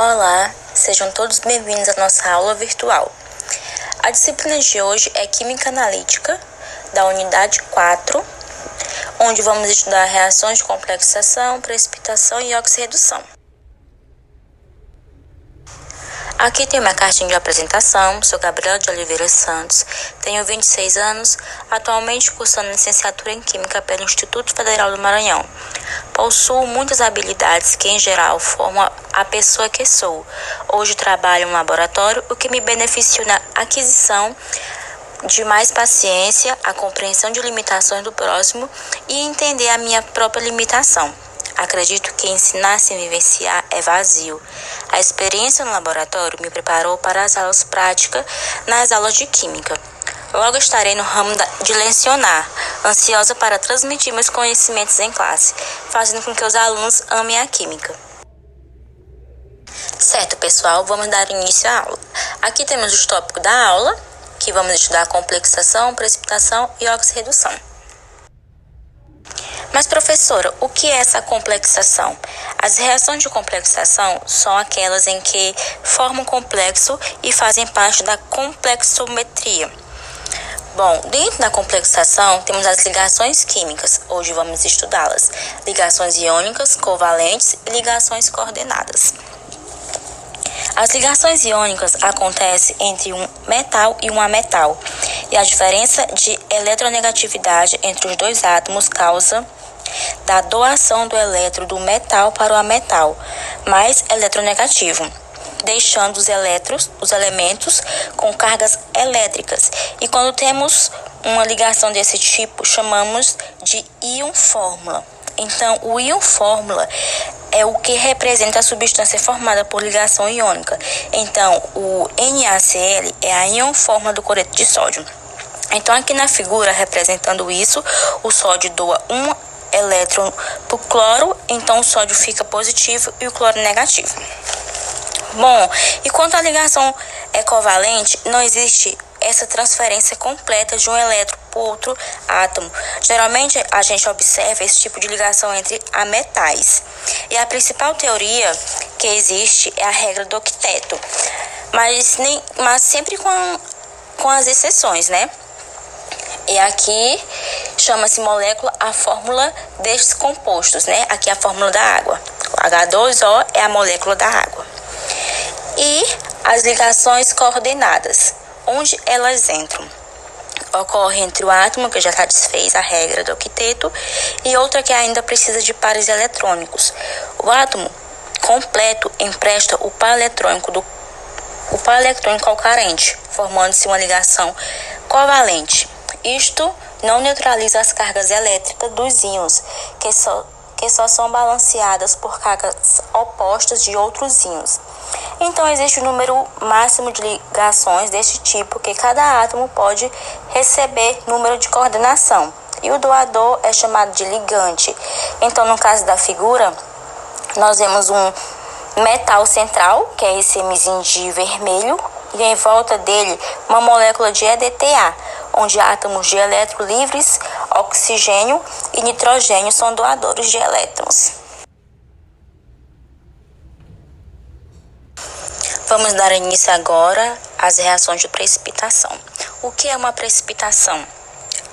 Olá, sejam todos bem-vindos à nossa aula virtual. A disciplina de hoje é Química Analítica, da unidade 4, onde vamos estudar reações de complexação, precipitação e oxirredução. Aqui tem uma cartinha de apresentação. Sou Gabriela de Oliveira Santos, tenho 26 anos, atualmente cursando licenciatura em Química pelo Instituto Federal do Maranhão. Possuo muitas habilidades que, em geral, formam a pessoa que sou. Hoje trabalho em um laboratório, o que me beneficia na aquisição de mais paciência, a compreensão de limitações do próximo e entender a minha própria limitação. Acredito que ensinar sem vivenciar é vazio. A experiência no laboratório me preparou para as aulas práticas nas aulas de Química. Logo estarei no ramo de lecionar, ansiosa para transmitir meus conhecimentos em classe, fazendo com que os alunos amem a Química. Certo, pessoal, vamos dar início à aula. Aqui temos os tópicos da aula, que vamos estudar complexação, precipitação e oxirredução. Mas, professora, o que é essa complexação? As reações de complexação são aquelas em que formam complexo e fazem parte da complexometria. Bom, dentro da complexação temos as ligações químicas. Hoje vamos estudá-las. Ligações iônicas, covalentes e ligações coordenadas. As ligações iônicas acontecem entre um metal e um ametal, e a diferença de eletronegatividade entre os dois átomos causa da doação do elétron do metal para o ametal mais eletronegativo, deixando os elementos com cargas elétricas. E quando temos uma ligação desse tipo, chamamos de íon fórmula. Então, o íon fórmula é o que representa a substância formada por ligação iônica. Então, o NaCl é a íon fórmula do cloreto de sódio. Então, aqui na figura, representando isso, o sódio doa um elétron para o cloro, então o sódio fica positivo e o cloro negativo. Bom, e quanto à ligação covalente, não existe essa transferência completa de um elétron para outro átomo. Geralmente, a gente observa esse tipo de ligação entre ametais. E a principal teoria que existe é a regra do octeto, mas sempre com as exceções, né? E aqui chama-se molécula a fórmula destes compostos, né? Aqui é a fórmula da água. O H2O é a molécula da água. E as ligações coordenadas, onde elas entram? Ocorre entre o átomo, que já satisfez a regra do octeto, e outra que ainda precisa de pares eletrônicos. O átomo completo empresta o par eletrônico ao carente, formando-se uma ligação covalente. Isto não neutraliza as cargas elétricas dos íons, que só são balanceadas por cargas opostas de outros íons. Então, existe um número máximo de ligações deste tipo que cada átomo pode receber número de coordenação. E o doador é chamado de ligante. Então, no caso da figura, nós vemos um metal central, que é esse Mzinho de vermelho, e em volta dele uma molécula de EDTA, onde átomos de elétrons livres, oxigênio e nitrogênio são doadores de elétrons. Vamos dar início agora às reações de precipitação. O que é uma precipitação?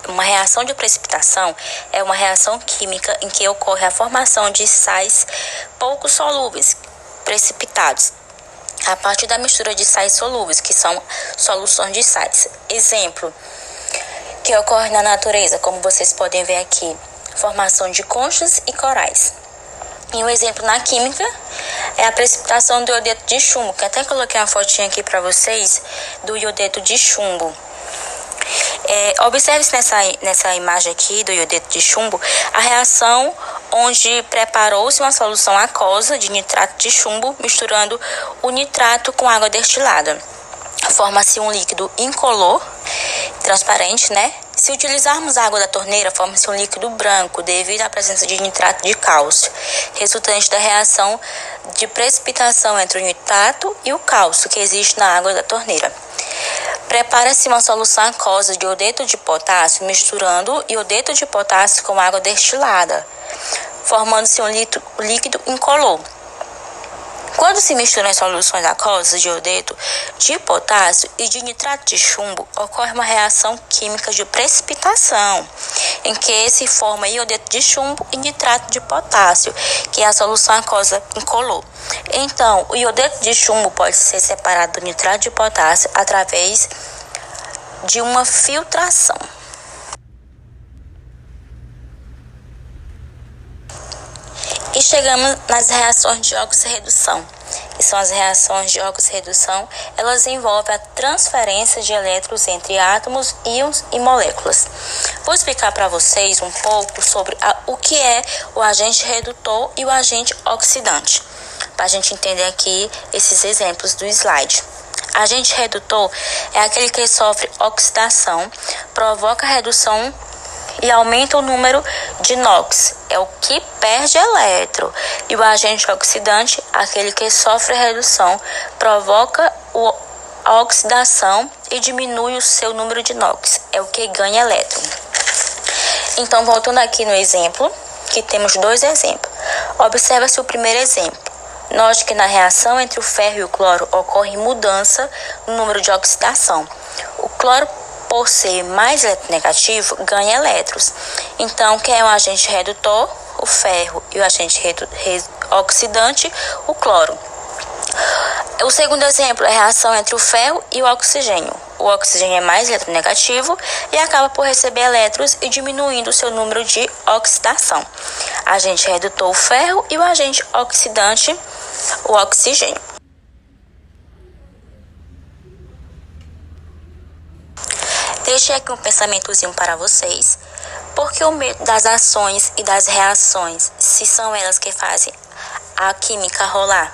Uma reação de precipitação é uma reação química em que ocorre a formação de sais pouco solúveis, precipitados, a partir da mistura de sais solúveis, que são soluções de sais. Exemplo que ocorre na natureza, como vocês podem ver aqui, formação de conchas e corais. E um exemplo na química é a precipitação do iodeto de chumbo, que até coloquei uma fotinha aqui para vocês do iodeto de chumbo. Observe-se nessa imagem aqui do iodeto de chumbo a reação onde preparou-se uma solução aquosa de nitrato de chumbo misturando o nitrato com água destilada. Forma-se um líquido incolor, transparente, né? Se utilizarmos a água da torneira, forma-se um líquido branco devido à presença de nitrato de cálcio, resultante da reação de precipitação entre o nitrato e o cálcio que existe na água da torneira. Prepara-se uma solução aquosa de iodeto de potássio misturando iodeto de potássio com água destilada, formando-se um líquido incolor. Quando se misturam as soluções aquosas de iodeto de potássio e de nitrato de chumbo, ocorre uma reação química de precipitação, em que se forma iodeto de chumbo e nitrato de potássio, que é a solução aquosa incolor. Então, o iodeto de chumbo pode ser separado do nitrato de potássio através de uma filtração. E chegamos nas reações de oxirredução, que são as reações de oxirredução. Elas envolvem a transferência de elétrons entre átomos, íons e moléculas. Vou explicar para vocês um pouco sobre o que é o agente redutor e o agente oxidante, para a gente entender aqui esses exemplos do slide. Agente redutor é aquele que sofre oxidação, provoca redução e aumenta o número de NOx, é o que perde elétron. E o agente oxidante, aquele que sofre redução, provoca a oxidação e diminui o seu número de NOx, é o que ganha elétron. Então, voltando aqui no exemplo, que temos dois exemplos. Observa-se o primeiro exemplo. Note que na reação entre o ferro e o cloro ocorre mudança no número de oxidação. O cloro, por ser mais eletronegativo, ganha elétrons. Então, quem é o agente redutor? O ferro. E o agente oxidante? O cloro. O segundo exemplo é a reação entre o ferro e o oxigênio. O oxigênio é mais eletronegativo e acaba por receber elétrons e diminuindo o seu número de oxidação. Agente redutor, o ferro, e o agente oxidante, o oxigênio. Deixei aqui um pensamentozinho para vocês. Por que o medo das ações e das reações, se são elas que fazem a química rolar?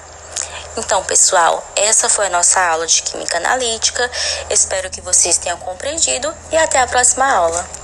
Então, pessoal, essa foi a nossa aula de Química Analítica. Espero que vocês tenham compreendido e até a próxima aula.